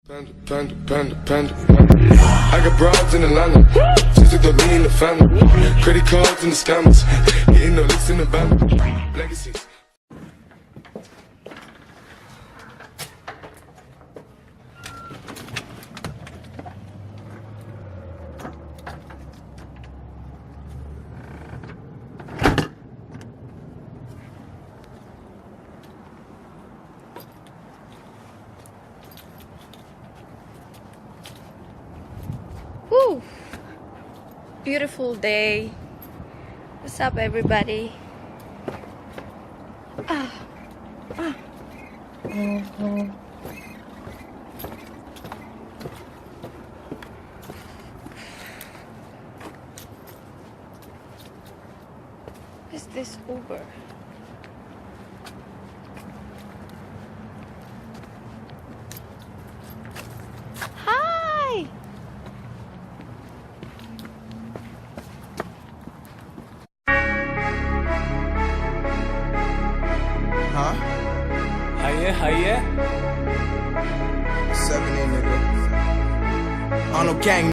Panda. I got broads in Atlanta, just took the lean in the family. Credit cards and the scammers, hitting the licks in the band. Legacies. Woo! Beautiful day. What's up, everybody? What's this Uber? Hi! Huh? Hiya. 70, nigga. On no gang.